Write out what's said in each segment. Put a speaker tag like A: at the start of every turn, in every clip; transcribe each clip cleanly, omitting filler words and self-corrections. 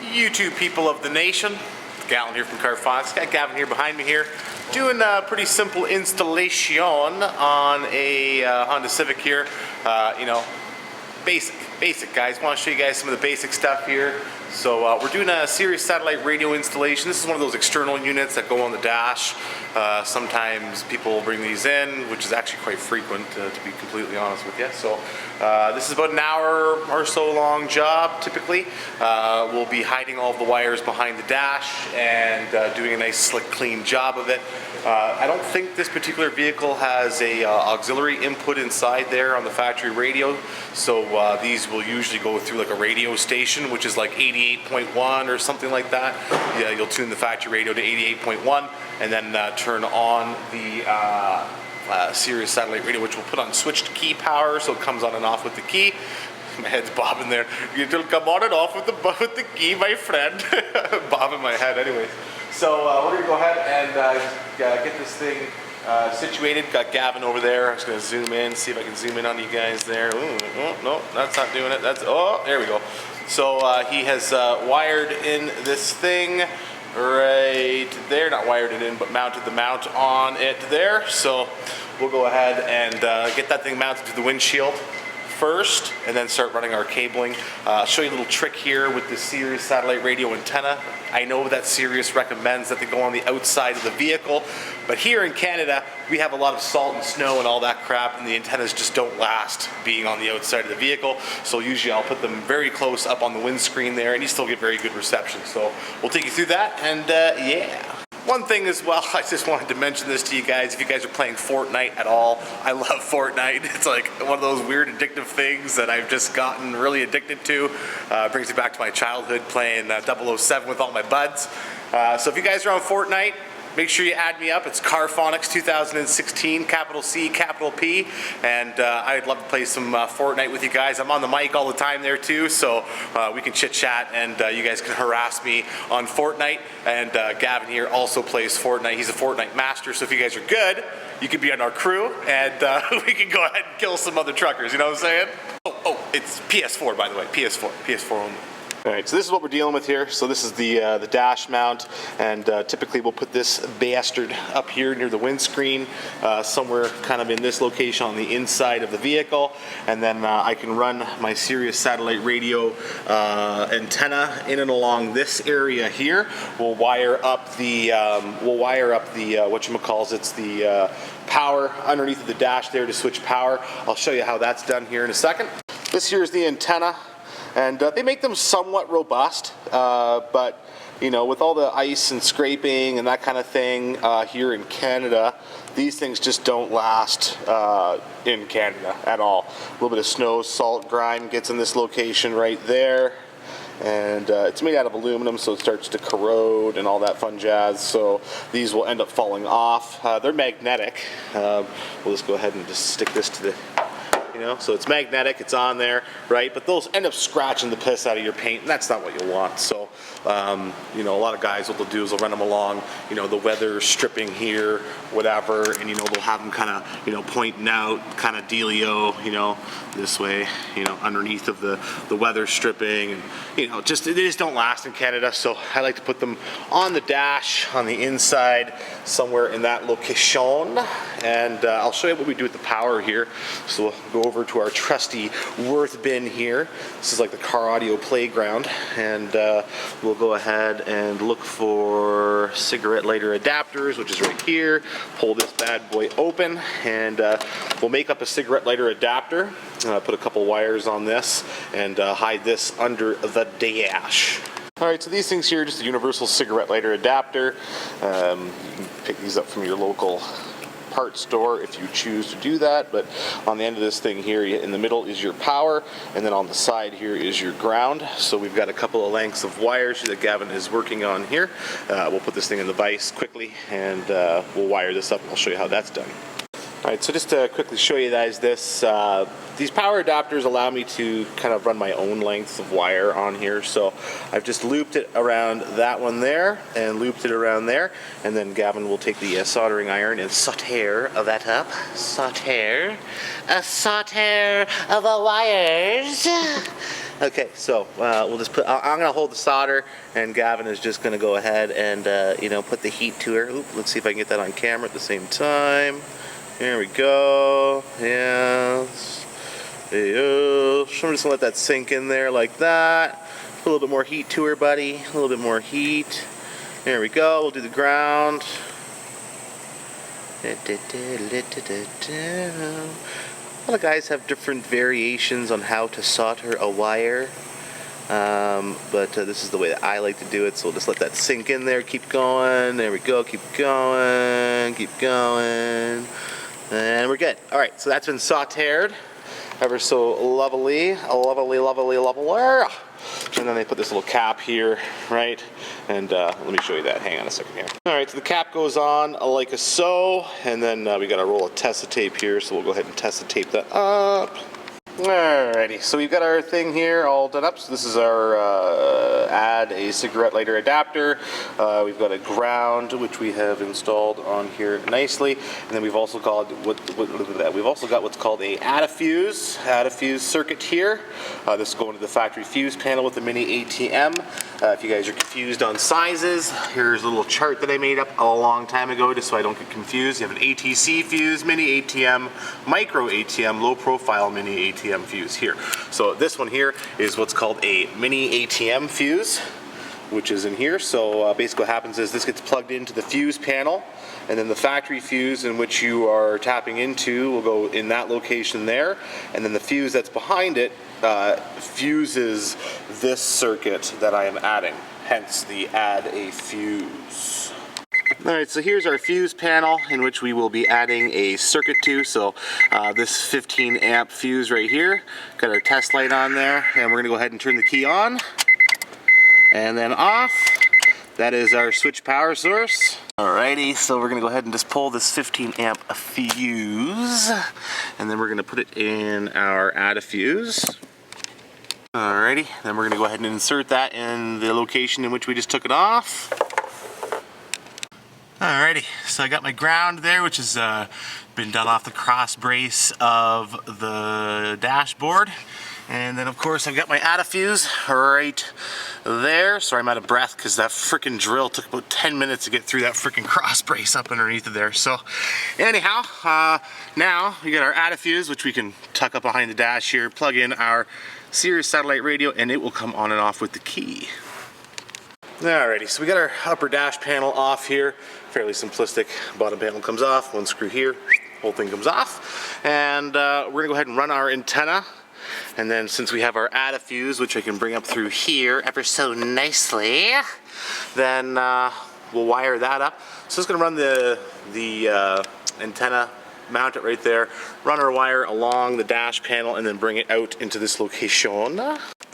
A: YouTube people of the nation. Gavin here from Car Fox. Got Gavin here behind me here, doing a pretty simple installation on a Honda Civic here. You know, basic guys. Want to show you guys some of the basic stuff here. So we're doing a Sirius satellite radio installation. This is one of those external units that go on the dash. Sometimes people bring these in, which is actually quite frequent, to be completely honest with you. So this is about an hour or so long job, typically. We'll be hiding all of the wires behind the dash and doing a nice, slick, clean job of it. I don't think this particular vehicle has a auxiliary input inside there on the factory radio. So these will usually go through like a radio station, which is like 88.1 or something like that. Yeah, you'll tune the factory radio to 88.1 and then turn on the Sirius satellite radio, which we'll put on switched key power, so it comes on and off with the key. My head's bobbing there. It'll come on and off with the key, my friend. Bobbing my head, anyways. So we're gonna go ahead and get this thing situated. Got Gavin over there. I'm just gonna zoom in, see if I can zoom in on you guys there. Ooh, oh, no, that's not doing it. That's, oh, there we go. So he has wired in this thing right there. Not wired it in, but mounted the mount on it there. So we'll go ahead and get that thing mounted to the windshield first, and then start running our cabling. I'll show you a little trick here with the Sirius satellite radio antenna. I know that Sirius recommends that they go on the outside of the vehicle, but here in Canada, we have a lot of salt and snow and all that crap, and the antennas just don't last being on the outside of the vehicle. So usually I'll put them very close up on the windscreen there, and you still get very good reception. So we'll take you through that, and yeah. One thing as well, I just wanted to mention this to you guys. If you guys are playing FORTNITE at all, I love FORTNITE. It's like one of those weird addictive things that I've just gotten really addicted to. Brings me back to my childhood playing 007 with all my buds. So if you guys are on FORTNITE, make sure you add me up. It's Carphonics 2016, capital C, capital P. And I'd love to play some FORTNITE with you guys. I'm on the mic all the time there too, so we can chit chat and you guys can harass me on FORTNITE. And Gavin here also plays FORTNITE. He's a FORTNITE master, so if you guys are good, you could be on our crew and we can go ahead and kill some other truckers, you know what I'm saying? Oh, it's PS4 by the way, PS4 only. All right, so this is what we're dealing with here. So this is the dash mount, and typically we'll put this bastard up here near the windscreen, somewhere kind of in this location on the inside of the vehicle, and then I can run my Sirius satellite radio antenna in and along this area here. We'll wire up the whatchamacalls, it's the power underneath of the dash there to switch power. I'll show you how that's done here in a second. This here is the antenna. And they make them somewhat robust, but you know, with all the ice and scraping and that kind of thing here in Canada, these things just don't last in Canada at all. A little bit of snow, salt, grime gets in this location right there. And it's made out of aluminum, so it starts to corrode and all that fun jazz. So these will end up falling off. They're magnetic. We'll just go ahead and just stick this to the... You know, so it's magnetic, it's on there, right? But those end up scratching the piss out of your paint, and that's not what you want. So, you know, a lot of guys, what they'll do is they'll run them along, you know, the weather stripping here, whatever, and, you know, they'll have them kind of, you know, pointing out, kind of dealio, you know, this way, you know, underneath of the weather stripping, and, you know, just, they just don't last in Canada. So I like to put them on the dash, on the inside, somewhere in that location, and I'll show you what we do with the power here. So we'll go over to our trusty Worth bin here. This is like the car audio playground, and we'll go ahead and look for cigarette lighter adapters, which is right here. Pull this bad boy open, and we'll make up a cigarette lighter adapter. Put a couple wires on this and hide this under the dash. Alright, so these things here are just a universal cigarette lighter adapter. You can pick these up from your local parts store if you choose to do that, but on the end of this thing here in the middle is your power, and then on the side here is your ground. So we've got a couple of lengths of wires that Gavin is working on here. We'll put this thing in the vise quickly, and we'll wire this up, and I'll show you how that's done. Alright, so just to quickly show you guys this, these power adapters allow me to kind of run my own lengths of wire on here. So I've just looped it around that one there and looped it around there, and then Gavin will take the soldering iron and sauter that up. Sauter of the wires. Okay, so we'll just put, I'm going to hold the solder, and Gavin is just going to go ahead and, you know, put the heat to her. Oop, let's see if I can get that on camera at the same time. There we go. Yes. So I'm just going to let that sink in there like that. Put a little bit more heat to her, buddy. A little bit more heat. There we go. We'll do the ground. A lot of guys have different variations on how to solder a wire, but this is the way that I like to do it, so we'll just let that sink in there. Keep going. There we go. Keep going. Keep going. And we're good. Alright, so that's been sautered ever so lovely. Lovely. And then they put this little cap here, right? And let me show you that. Hang on a second here. Alright, so the cap goes on like so, and then we got a roll of Tessa tape here, so we'll go ahead and Tessa tape that up. Alrighty, so we've got our thing here all done up. So this is our add a cigarette lighter adapter. We've got a ground which we have installed on here nicely, and then we've also got what's called a add a fuse circuit here. This is going to the factory fuse panel with the mini ATM. If you guys are confused on sizes, here's a little chart that I made up a long time ago just so I don't get confused. You have an ATC fuse, mini ATM, micro ATM, low profile mini ATM fuse here. So this one here is what's called a mini ATM fuse, which is in here. So basically what happens is this gets plugged into the fuse panel, and then the factory fuse in which you are tapping into will go in that location there, and then the fuse that's behind it fuses this circuit that I am adding, hence the add a fuse. Alright, so here's our fuse panel in which we will be adding a circuit to. So this 15 amp fuse right here, got our test light on there, and we're going to go ahead and turn the key on and then off. That is our switch power source. Alrighty, so we're going to go ahead and just pull this 15 amp fuse, and then we're going to put it in our add a fuse. Alrighty, then we're going to go ahead and insert that in the location in which we just took it off. Alrighty, so I got my ground there, which has been done off the cross brace of the dashboard. And then of course I've got my add a fuse right there. Sorry, I'm out of breath because that freaking drill took about 10 minutes to get through that freaking cross brace up underneath of there. So anyhow, now we got our add a fuse, which we can tuck up behind the dash here, plug in our Sirius satellite radio, and it will come on and off with the key. Alrighty, so we got our upper dash panel off here. Fairly simplistic. Bottom panel comes off, one screw here, whole thing comes off. And we're gonna go ahead and run our antenna. And then since we have our add a fuse, which I can bring up through here ever so nicely, then we'll wire that up. So it's gonna run the antenna, mount it right there, run our wire along the dash panel, and then bring it out into this location.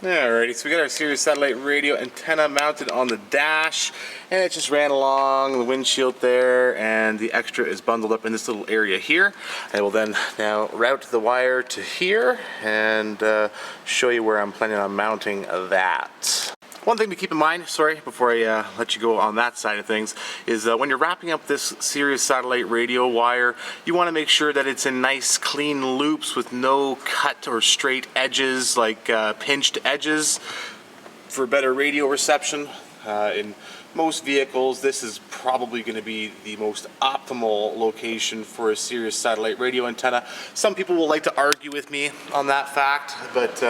A: Alrighty, so we got our Sirius satellite radio antenna mounted on the dash, and it just ran along the windshield there, and the extra is bundled up in this little area here. I will then now route the wire to here and show you where I'm planning on mounting that. One thing to keep in mind, sorry, before I let you go on that side of things, is when you're wrapping up this Sirius satellite radio wire, you want to make sure that it's in nice clean loops with no cut or straight edges, like pinched edges, for better radio reception. In most vehicles, this is probably going to be the most optimal location for a Sirius satellite radio antenna. Some people will like to argue with me on that fact, but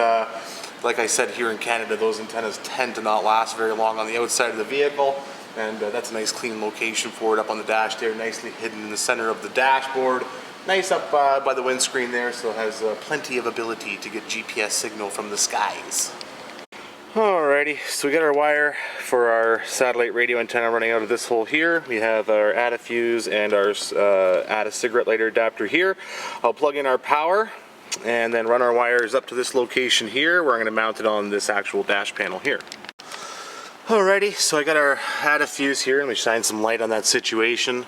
A: like I said, here in Canada, those antennas tend to not last very long on the outside of the vehicle, and that's a nice clean location for it up on the dash there, nicely hidden in the center of the dashboard, nice up by the windscreen there, so it has plenty of ability to get GPS signal from the skies. Alrighty, so we got our wire for our satellite radio antenna running out of this hole here. We have our add a fuse and our add a cigarette lighter adapter here. I'll plug in our power and then run our wires up to this location here where I'm going to mount it on this actual dash panel here. Alrighty, so I got our add a fuse here, and we shine some light on that situation.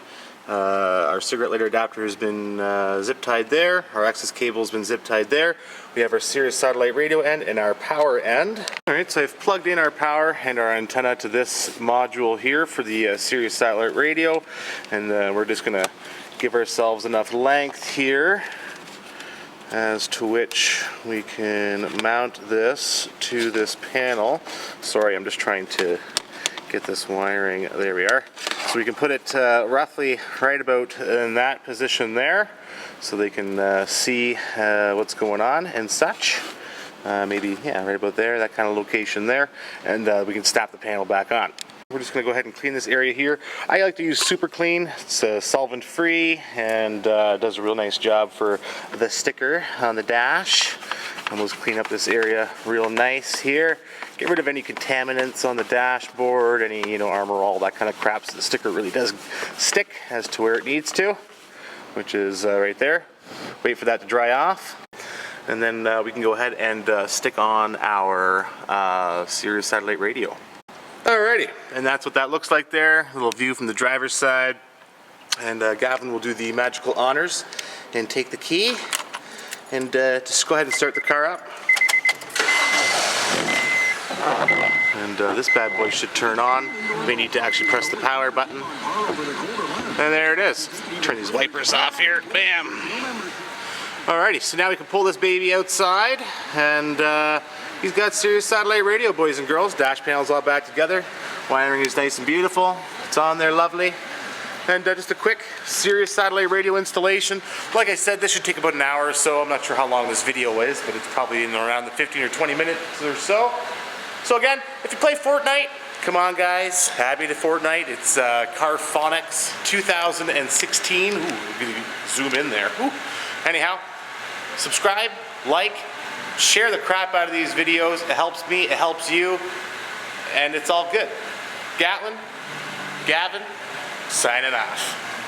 A: Our cigarette lighter adapter has been zip tied there. Our access cable has been zip tied there. We have our Sirius satellite radio end and our power end. Alright, so I've plugged in our power and our antenna to this module here for the Sirius satellite radio, and we're just going to give ourselves enough length here as to which we can mount this to this panel. Sorry, I'm just trying to get this wiring. There we are. So we can put it roughly right about in that position there, so they can see what's going on and such. Maybe, yeah, right about there, that kind of location there, and we can snap the panel back on. We're just going to go ahead and clean this area here. I like to use Super Clean. It's solvent free and does a real nice job for the sticker on the dash. And we'll just clean up this area real nice here. Get rid of any contaminants on the dashboard, any, Armor All, that kind of crap, so the sticker really does stick as to where it needs to, which is right there. Wait for that to dry off. And then we can go ahead and stick on our Sirius satellite radio. Alrighty, and that's what that looks like there. A little view from the driver's side. And Gavin will do the magical honors and take the key and just go ahead and start the car up. And this bad boy should turn on. We need to actually press the power button. And there it is. Turn these wipers off here. Bam! Alrighty, so now we can pull this baby outside, and he's got Sirius satellite radio, boys and girls. Dash panel's all back together. Wiring is nice and beautiful. It's on there lovely. And just a quick Sirius satellite radio installation. Like I said, this should take about an hour or so. I'm not sure how long this video is, but it's probably in around the 15 or 20 minutes or so. So again, if you play Fortnite, come on guys, add me to Fortnite. It's Carphonics 2016. Ooh, we're gonna zoom in there. Ooh. Anyhow, subscribe, like, share the crap out of these videos. It helps me, it helps you, and it's all good. Gavin, signing off.